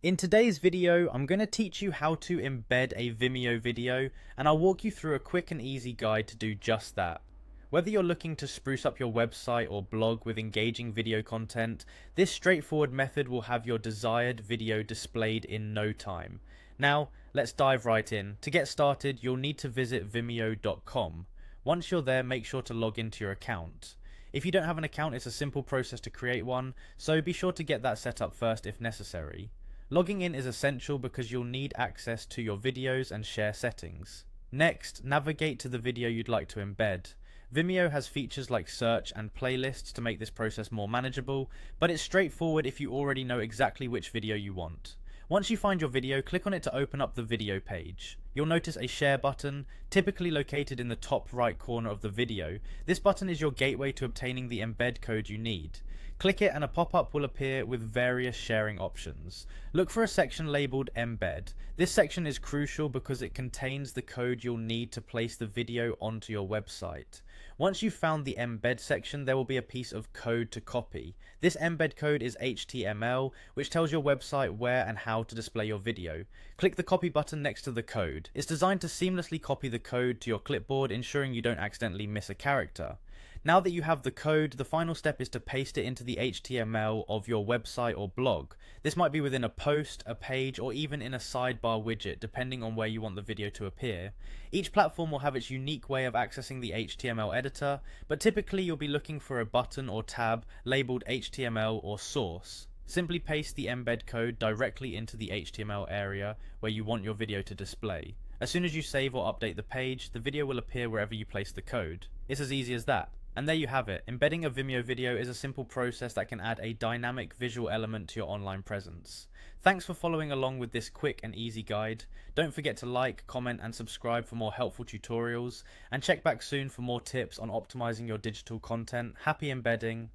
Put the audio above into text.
In today's video, I'm going to teach you how to embed a Vimeo video, and I'll walk you through a quick and easy guide to do just that. Whether you're looking to spruce up your website or blog with engaging video content, this straightforward method will have your desired video displayed in no time. Now, let's dive right in. To get started, you'll need to visit vimeo.com. Once you're there, make sure to log into your account. If you don't have an account, it's a simple process to create one, so be sure to get that set up first if necessary. Logging in is essential because you'll need access to your videos and share settings. Next, navigate to the video you'd like to embed. Vimeo has features like search and playlists to make this process more manageable, but it's straightforward if you already know exactly which video you want. Once you find your video, click on it to open up the video page. You'll notice a share button, typically located in the top right corner of the video. This button is your gateway to obtaining the embed code you need. Click it and a pop-up will appear with various sharing options. Look for a section labeled Embed. This section is crucial because it contains the code you'll need to place the video onto your website. Once you've found the Embed section, there will be a piece of code to copy. This embed code is HTML, which tells your website where and how to display your video. Click the copy button next to the code. It's designed to seamlessly copy the code to your clipboard, ensuring you don't accidentally miss a character. Now that you have the code, the final step is to paste it into the HTML of your website or blog. This might be within a post, a page, or even in a sidebar widget, depending on where you want the video to appear. Each platform will have its unique way of accessing the HTML editor, but typically you'll be looking for a button or tab labeled HTML or source. Simply paste the embed code directly into the HTML area where you want your video to display. As soon as you save or update the page, the video will appear wherever you place the code. It's as easy as that. And there you have it. Embedding a Vimeo video is a simple process that can add a dynamic visual element to your online presence. Thanks for following along with this quick and easy guide. Don't forget to like, comment and subscribe for more helpful tutorials, and check back soon for more tips on optimizing your digital content. Happy embedding!